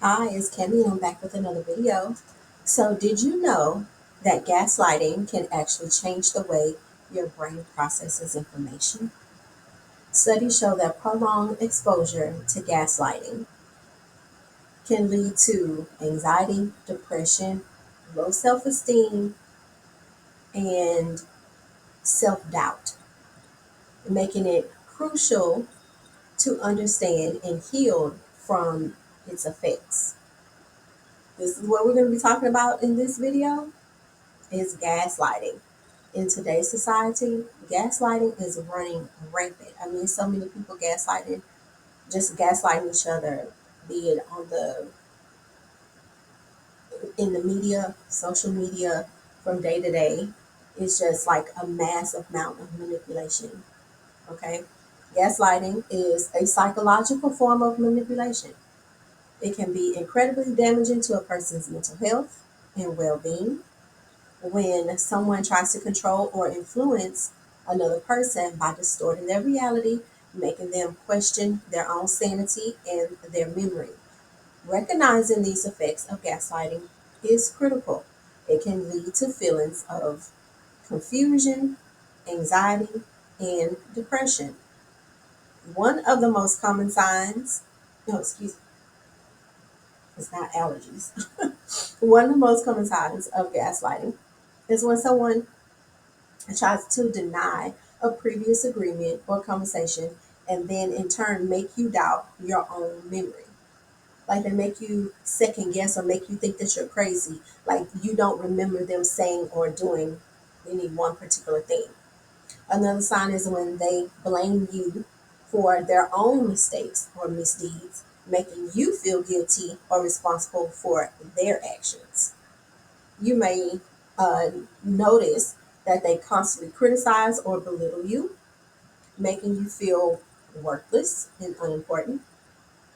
Hi, it's Kimmy, and I'm back with another video. So, did you know that gaslighting can actually change the way your brain processes information? Studies show that prolonged exposure to gaslighting can lead to anxiety, depression, low self esteem, and self doubt, making it crucial to understand and heal from its effects. This is what we're going to be talking about in this video is gaslighting. In today's society, gaslighting is running rampant. I mean, so many people just gaslighting each other, be it in the media, social media, from day to day. It's just like a massive amount of manipulation. Okay, gaslighting is a psychological form of manipulation. It can be incredibly damaging to a person's mental health and well-being when someone tries to control or influence another person by distorting their reality, making them question their own sanity and their memory. Recognizing these effects of gaslighting is critical. It can lead to feelings of confusion, anxiety, and depression. One of the most common signs, no, excuse me, it's not allergies. One of the most common signs of gaslighting is when someone tries to deny a previous agreement or conversation and then in turn make you doubt your own memory. Like they make you second guess or make you think that you're crazy. Like you don't remember them saying or doing any one particular thing. Another sign is when they blame you for their own mistakes or misdeeds, making you feel guilty or responsible for their actions. You may notice that they constantly criticize or belittle you, making you feel worthless and unimportant.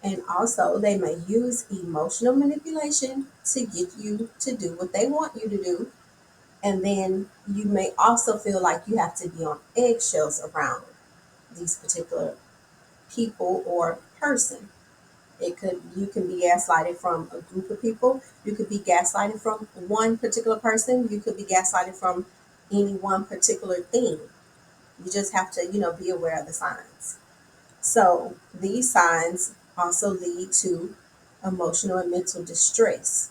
And also, they may use emotional manipulation to get you to do what they want you to do. And then you may also feel like you have to be on eggshells around these particular people or person. You can be gaslighted from a group of people. You could be gaslighted from one particular person. You could be gaslighted from any one particular thing. You just have to, be aware of the signs. So these signs also lead to emotional and mental distress.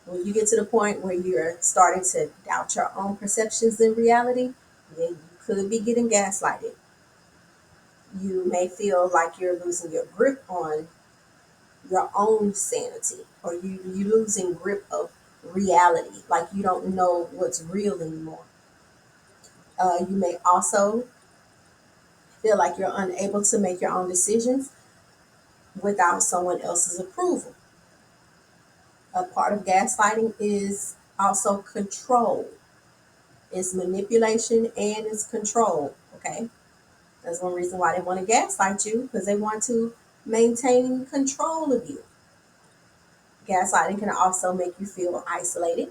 When you get to the point where you're starting to doubt your own perceptions in reality, then you could be getting gaslighted. You may feel like you're losing your grip on your own sanity, or you losing grip of reality, like you don't know what's real anymore. You may also feel like you're unable to make your own decisions without someone else's approval. A part of gaslighting is also control. It's manipulation and it's control. Okay, that's one reason why they want to gaslight you, because they want to maintain control of you. Gaslighting can also make you feel isolated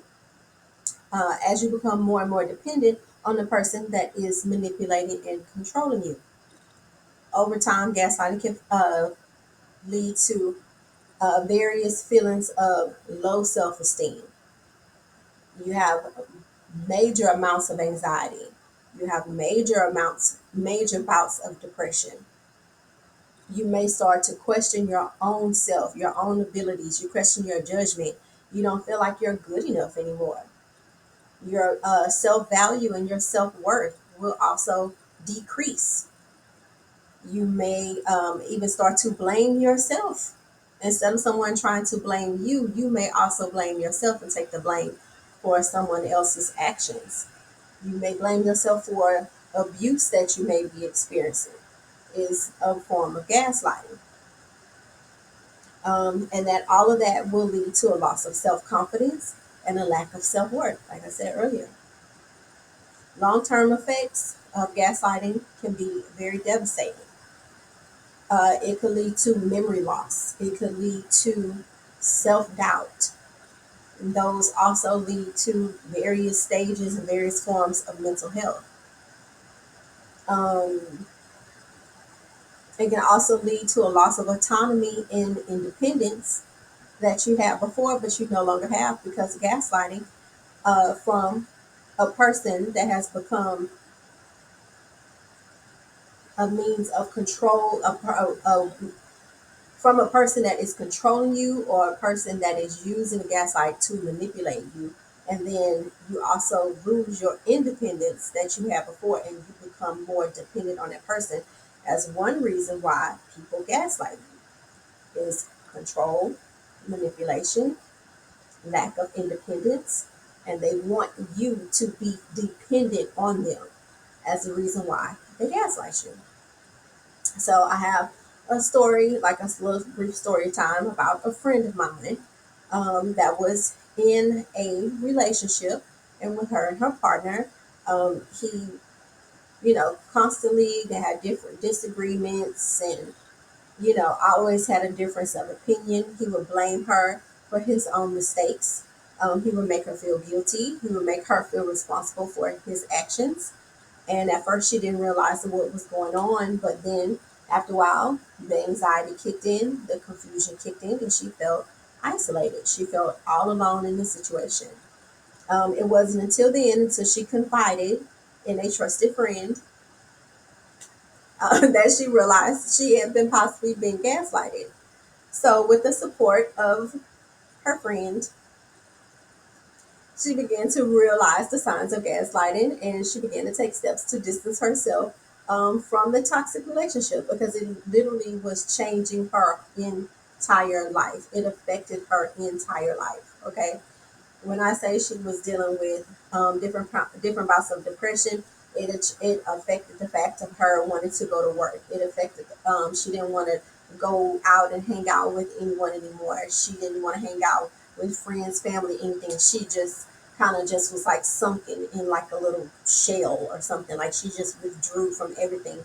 as you become more and more dependent on the person that is manipulating and controlling you. Over time, gaslighting can lead to various feelings of low self esteem. You have major amounts of anxiety. You have major bouts of depression. You may start to question your own self, your own abilities. You question your judgment. You don't feel like you're good enough anymore. Your self value and your self worth will also decrease. You may even start to blame yourself. Instead of someone trying to blame you, you may also blame yourself and take the blame for someone else's actions. You may blame yourself for abuse that you may be experiencing, is a form of gaslighting. And that all of that will lead to a loss of self confidence and a lack of self worth, like I said earlier. Long term effects of gaslighting can be very devastating. It could lead to memory loss, it could lead to self doubt. Those also lead to various stages and various forms of mental health. Um, it can also lead to a loss of autonomy and independence that you had before, but you no longer have because of gaslighting from a person that has become a means of control, from a person that is controlling you or a person that is using the gaslight to manipulate you. And then you also lose your independence that you had before and you become more dependent on that person. As one reason why people gaslight you is control, manipulation, lack of independence, and they want you to be dependent on them as the reason why they gaslight you. So I have a story, like a little brief story time about a friend of mine that was in a relationship, and with her and her partner, he, constantly they had different disagreements, and always had a difference of opinion. He would blame her for his own mistakes. He would make her feel guilty. He would make her feel responsible for his actions. And at first, she didn't realize what was going on, but then after a while, the anxiety kicked in, the confusion kicked in, and she felt isolated. She felt all alone in the situation. It wasn't until the end, until she confided in a trusted friend, that she realized she had been possibly being gaslighted. So, with the support of her friend, she began to realize the signs of gaslighting, and she began to take steps to distance herself from the toxic relationship because it literally was changing her entire life. It affected her entire life. Okay. When I say she was dealing with different bouts of depression, it affected the fact of her wanting to go to work. It affected she didn't want to go out and hang out with anyone anymore. She didn't want to hang out with friends, family, anything. She just kind of just was like sunken in like a little shell or something. Like she just withdrew from everything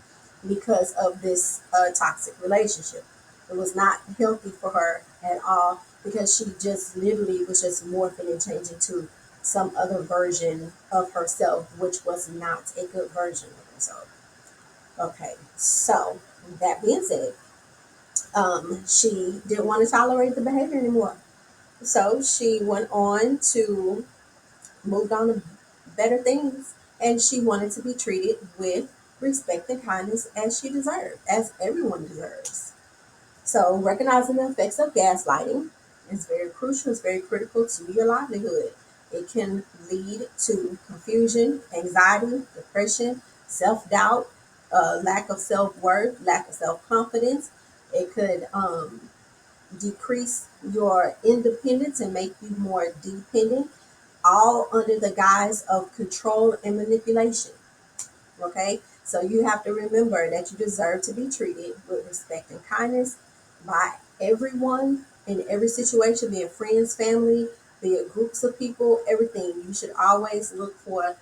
because of this toxic relationship. It was not healthy for her at all because she just literally was just morphing and changing to some other version of herself, which was not a good version of herself. Okay, so that being said, she didn't want to tolerate the behavior anymore. So she went on to moved on to better things, and she wanted to be treated with respect and kindness as she deserved, as everyone deserves. So, recognizing the effects of gaslighting is very crucial, it's very critical to your livelihood. It can lead to confusion, anxiety, depression, self doubt, lack of self worth, lack of self confidence. It could decrease your independence and make you more dependent, all under the guise of control and manipulation. Okay, so you have to remember that you deserve to be treated with respect and kindness by everyone in every situation, be it friends, family, be it groups of people, everything. You should always look for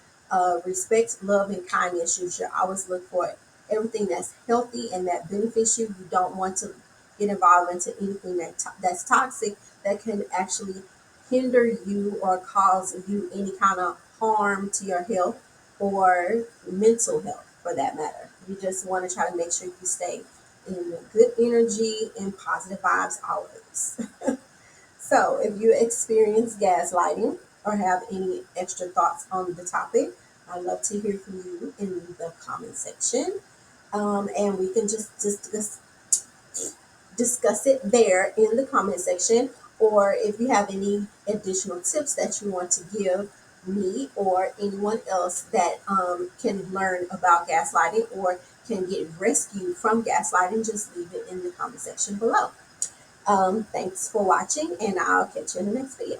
respect, love, and kindness. You should always look for everything that's healthy and that benefits you. You don't want to get involved into anything that's toxic, that can actually hinder you or cause you any kind of harm to your health or mental health for that matter. You just want to try to make sure you stay in good energy and positive vibes always. So, if you experience gaslighting or have any extra thoughts on the topic, I'd love to hear from you in the comment section. And we can just discuss it there in the comment section. Or if you have any additional tips that you want to give me or anyone else that can learn about gaslighting or can get rescued from gaslighting, just leave it in the comment section below. Thanks for watching, and I'll catch you in the next video.